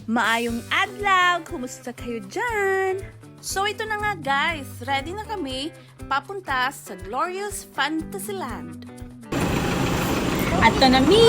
Maayong adlaw! Kumusta kayo dyan? So ito na nga guys, ready na kami papunta sa Glorious Fantasyland. At na mi!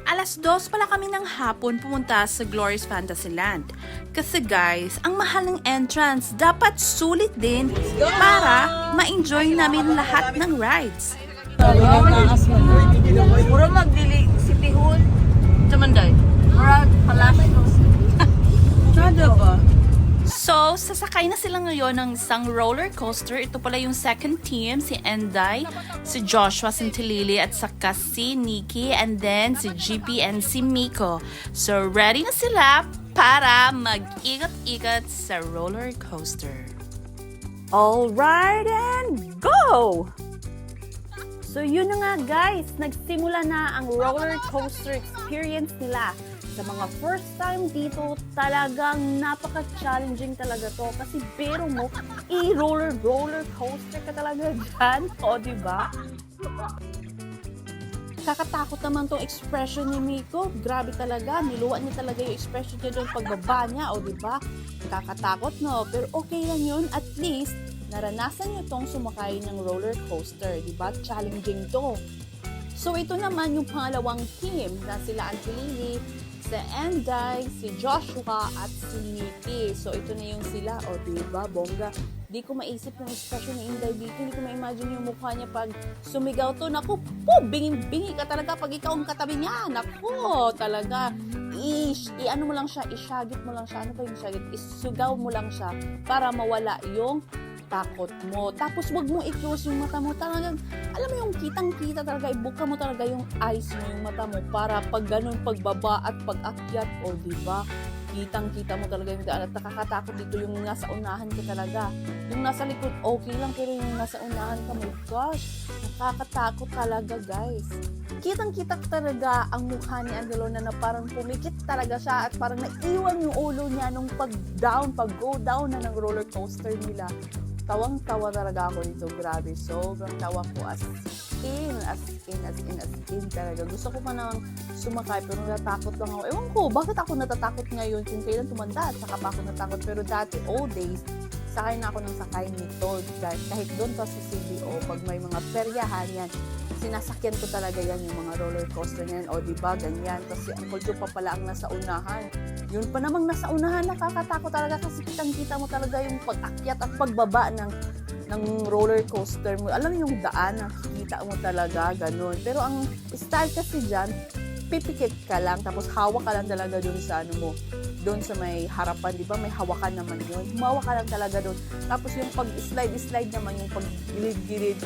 Alas 2 pala kami ng hapon pumunta sa Glorious Fantasyland. Kasi guys, ang mahal ng entrance, dapat sulit din para ma-enjoy namin lahat ng rides. Puro magdili si Tihon. Tamanday. Murag Palacios. Nada ba? So, sasakay na sila ngayon ng isang roller coaster. Ito pala yung second team, si Enday, si Joshua Sintilili, at saka si Nikki, and then si GP and si Miko. So, ready na sila para mag-igot-igot sa roller coaster. All right, and go! So yun na nga guys, nagsimula na ang roller coaster experience nila. Sa mga first time dito, talagang napaka-challenging talaga to. Kasi pero mo, roller coaster ka talaga dyan. O, diba? Kakatakot naman tong expression ni Miko. Grabe talaga, niluwan niya talaga yung expression niya doon pagbaba niya. O, diba? Kakatakot, no? Pero okay lang yun, at least naranasan niyo tong sumakay ng roller coaster, di ba? Challenging to. So ito naman yung pangalawang team na sila Angelini, si Enday, si Joshua at si Nikki. So ito na yung sila, o di ba? Bongga. Di ko maisip yung expression ni Enday dito. Hindi ko ma-imagine yung mukha niya pag sumigaw to. Naku po, binging-bingi ka talaga pag ikaw ang katabi niya. Naku, talaga. I-ano mo lang siya, isyagit mo lang siya. Ano ba yung isyagit? Isugaw mo lang siya para mawala yung takot mo. Tapos wag mo i-close yung mata mo. Talagang, alam mo yung kitang-kita talaga, ibuka mo talaga yung eyes mo, yung mata mo, para pag ganun, pagbaba at pag-akyat, o diba, kitang-kita mo talaga yung daan. At nakakatakot dito yung nasa unahan ka talaga. Yung nasa likod, okay lang, pero yung nasa unahan ka, my gosh, nakakatakot talaga guys. Kitang-kita talaga ang mukha ni Angelo na parang pumikit talaga siya at parang naiwan yung ulo niya nung pag-go down na ng roller coaster nila. Tawang-tawa talaga ako dito, grabe. Sobrang tawa ko as in talaga. Gusto ko pa namang sumakay pero natatakot lang ako. Ewan ko, bakit ako natatakot ngayon kung kailan tumanda at saka pa ako natakot. Pero dati, old days, sakay na ako ng sakay nito. Kahit doon pa sa CBO, pag may mga peryahan yan, sinasakyan ko talaga yan yung mga roller coaster yan. O diba, ganyan. Kasi ang Joe pa pala ang nasa unahan. Yun pa namang nasa unahan, nakakatakot talaga kasi kitang-kita mo talaga yung pag-akyat at pagbaba ng roller coaster mo. Alam mo yung daan, nakikita mo talaga, ganun. Pero ang style kasi dyan, pipikit ka lang, tapos hawak ka lang talaga dun sa ano mo, doon sa may harapan, di ba? May hawakan naman yun. Humawak ka lang talaga doon. Tapos yung pag-slide naman, yung pag-gilid-gilid,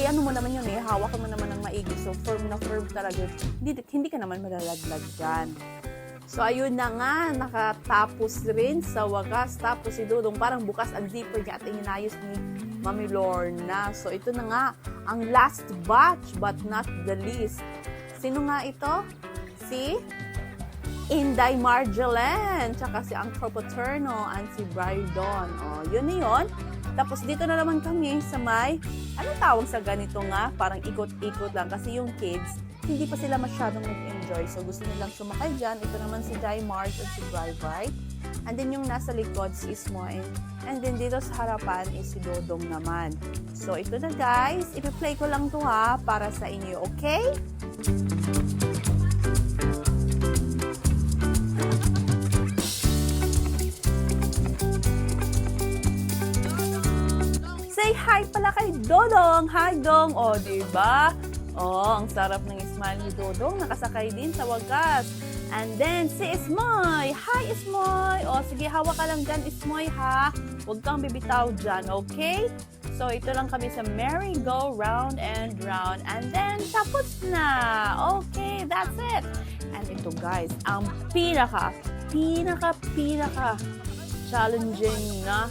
ano mo naman yun eh, hawakan mo naman ng maigi. So, firm na firm talaga. Hindi ka naman malalaglag dyan. So, ayun na nga, nakatapos rin sa wagas. Tapos si Dudong, parang bukas ang zipper niya at inayos ni Mami Lorna. So, ito na nga, ang last batch, but not the least. Sino nga ito? Si Inday Marjolaine, tsaka si Uncle Paterno, and si Brydon. O, yun na yun. Tapos dito na naman kami sa may, anong tawag sa ganito nga? Parang ikot-ikot lang. Kasi yung kids, hindi pa sila masyadong nag-enjoy. So, gusto nilang sumakay dyan. Ito naman si Jai Mars at si Bri. And then yung nasa likod si Ismoy. And then dito sa harapan is si Dodong naman. So, ito na guys. Ipi-play ko lang to ha, para sa inyo. Okay? Say hi pala kay Dodong. Hi, Dong. O, diba? Oh, ang sarap ng smile ni Dodong. Nakasakay din sa wagas. And then, si Ismoy. Hi, Ismoy. O, sige, hawak ka lang dyan, Ismoy, ha? Huwag kang bibitaw dyan, okay? So, ito lang kami sa merry-go round and round. And then, tapos na. Okay, that's it. And ito, guys, ang pinaka challenging na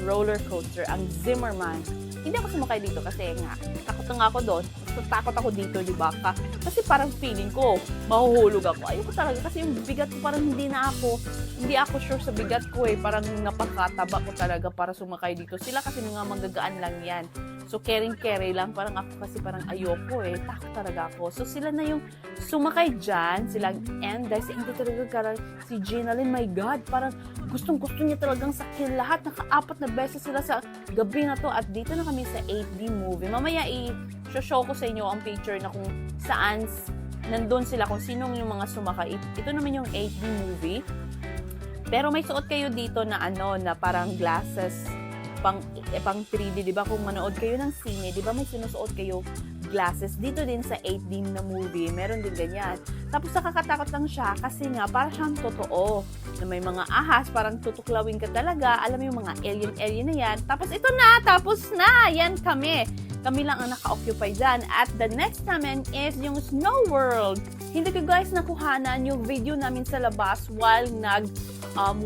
roller coaster, ang Zimmerman. Hindi ako sumakay dito kasi nga, takot na nga ako doon. Takot ako dito, di ba? Kasi parang feeling ko, mahuhulog ako. Ayoko talaga kasi yung bigat ko parang hindi ako sure sa bigat ko eh. Parang napakataba ko talaga para sumakay dito. Sila kasi mga magagaan lang yan. So, caring-carry lang. Parang ako kasi parang ayoko eh. Takot talaga ako. So, sila na yung sumakay dyan. Silang Enday. Si Enday talaga karang si Ginaline. My God, parang gustong-gusto niya talagang sakyan lahat. Naka-4 na beses sila sa gabi na to. At dito na kami sa 8D movie. Mamaya i-show ko sa inyo ang picture na kung saan nandun sila, kung sinong yung mga sumakay. Ito naman yung 8D movie. Pero may suot kayo dito na na parang glasses pang 3D, di ba? Kung manood kayo ng sine, di ba may sinusuot kayo glasses? Dito din sa 8D na movie, meron din ganyan. Tapos nakakatakot lang siya kasi nga, parang siyang totoo. Na may mga ahas, parang tutuklawin ka talaga. Alam mo yung mga alien na yan. Tapos ito na, tapos na! Yan kami. Kami lang ang naka-occupy dyan. At the next namin is yung Snow World. Hindi ko guys nakuhanan yung video namin sa labas while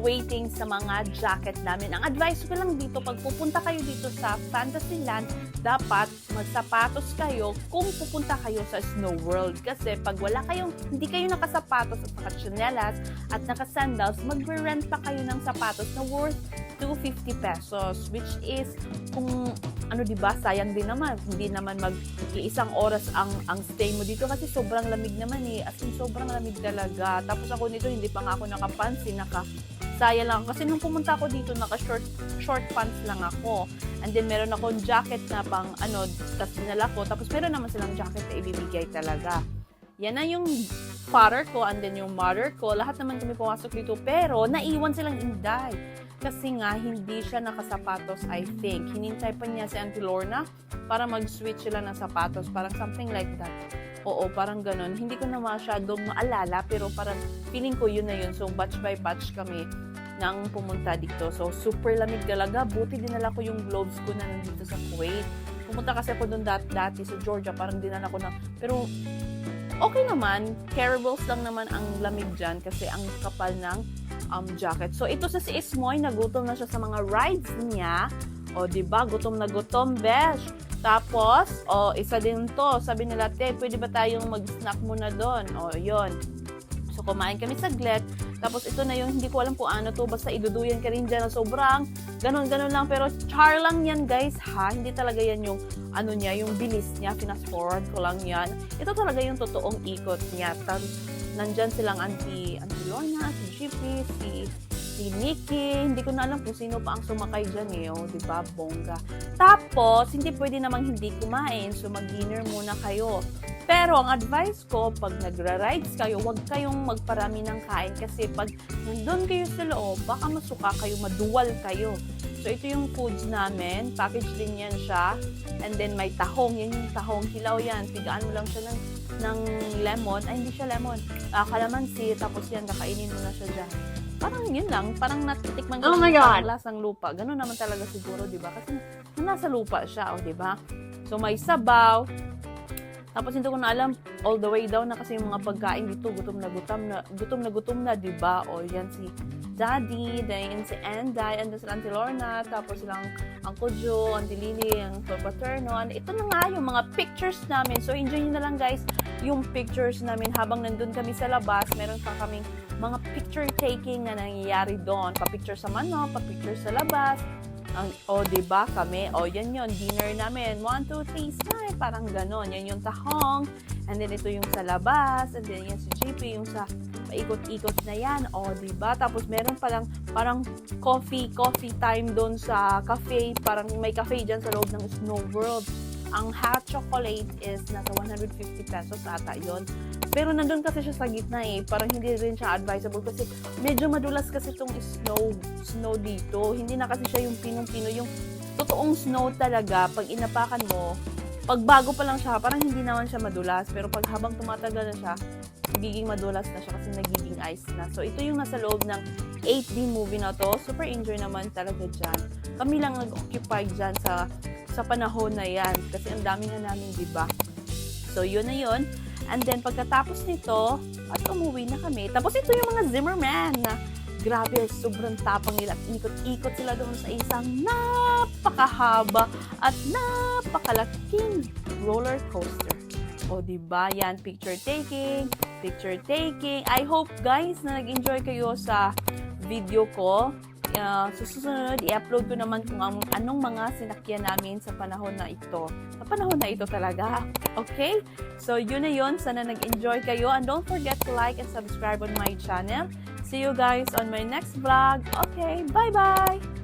waiting sa mga jacket namin. Ang advice ko lang dito, pag pupunta kayo dito sa Fantasyland, dapat magsapatos kayo kung pupunta kayo sa Snow World. Kasi pag hindi kayo nakasapatos at nakatsinelas at nakasandals, magre-rent pa kayo ng sapatos na worth 250 pesos, which is kung diba, sayang din naman. Hindi naman mag-iisang oras ang stay mo dito kasi sobrang lamig naman eh. As in, sobrang lamig talaga. Tapos ako nito, hindi pa nga ako nakapansin, saya lang. Kasi nung pumunta ako dito, short pants lang ako. And then, meron akong jacket na pang, tas dinala ko. Tapos, meron naman silang jacket na ibibigay talaga. Yan na yung father ko and then yung mother ko. Lahat naman kami pumasok dito. Pero, naiwan silang Inday. Kasi nga, hindi siya nakasapatos, I think. Hinintay pa niya si Auntie Lorna para mag-switch sila ng sapatos. Parang something like that. Oo, parang ganun. Hindi ko na masyadong maalala, pero parang feeling ko yun na yun. So, batch by batch kami nang pumunta dito. So, super lamig talaga. Buti dinala ko yung gloves ko na nandito sa Kuwait. Pumunta kasi ako doon dati sa Georgia. Parang dinala ko na. Pero, okay naman. Caribals lang naman ang lamig dyan kasi ang kapal ng jacket. So, ito sa si Ismoy, nagutom na siya sa mga rides niya. O, diba? Gutom na gutom, besh. Tapos, isa din to. Sabi nila, te, pwede ba tayong mag-snack muna doon? O, yun. So, kumain kami saglit. Tapos, ito na yung hindi ko alam kung ano to. Basta iduduyan ka rin dyan. Sobrang ganun lang. Pero, char lang yan, guys, ha? Hindi talaga yan yung, yung bilis niya. Fast forward ko lang yan. Ito talaga yung totoong ikot niya. Tapos, nandyan silang Auntie Lorna, si Chippy, si Nikki. Hindi ko na alam kung sino pa ang sumakay dyan eh. O, diba? Bongga. Tapos, hindi pwede namang hindi kumain. So, mag-dinner muna kayo. Pero, ang advice ko, pag nagra-rides kayo, huwag kayong magparami ng kain. Kasi pag nandun kayo sa loob, baka masuka kayo, maduwal kayo. So, ito yung foods namin. Package din yan siya. And then, may tahong. Yan yung tahong. Hilaw yan. Tigaan mo lang siya ng lemon. Ay, hindi siya lemon. Kalamansi. Tapos yan, kakainin mo na siya dyan. Parang yun lang. Parang natitikman ko. Oh my God! Lasang lupa. Ganun naman talaga siguro, di ba? Kasi nasa lupa siya, di ba? So, may sabaw. Tapos hindi ko na alam, all the way down na kasi yung mga pagkain dito, gutom na, di ba? O yan si Daddy, then si Enday, and si Auntie Lorna, tapos silang Uncle Joe, Auntie Lily, Uncle Paterno. And ito na nga yung mga pictures namin. So enjoy nyo na lang guys yung pictures namin habang nandun kami sa labas. Meron pa kaming mga picture taking na nangyayari doon. Pa-picture sa manok, pa-picture sa labas. Diba kami? Yan yun, dinner namin. 1, 2, 3, smile. Parang ganon. Yan yung tahong. And then ito yung sa labas. And then yan si JP, yung sa paikot-ikot na yan. Diba? Tapos meron palang parang coffee time doon sa cafe. Parang may cafe dyan sa loob ng Snow World. Ang hot chocolate is nasa 150 pesos ata yun. Pero nandun kasi siya sa gitna eh. Parang hindi rin siya advisable kasi medyo madulas kasi itong snow dito. Hindi na kasi siya yung pinong-pino. Yung totoong snow talaga, pag inapakan mo, pag bago pa lang siya, parang hindi naman siya madulas. Pero pag habang tumatagal na siya, nagiging madulas na siya kasi nagiging ice na. So ito yung nasa loob ng 8D movie na to. Super enjoy naman talaga dyan. Kami lang nag-occupy dyan sa panahon na yan. Kasi ang dami na namin, diba? So yun na yun. And then, pagkatapos nito, at umuwi na kami. Tapos, ito yung mga Zimmerman na grabe, sobrang tapang nila. Ikot-ikot sila doon sa isang napakahaba at napakalaking roller coaster. Diba? Yan, picture taking. I hope, guys, na nag-enjoy kayo sa video ko. susunod, i-upload ko naman kung anong mga sinakyan namin sa panahon na ito. Sa panahon na ito talaga. Okay? So, yun na yun. Sana nag-enjoy kayo. And don't forget to like and subscribe on my channel. See you guys on my next vlog. Okay, bye-bye!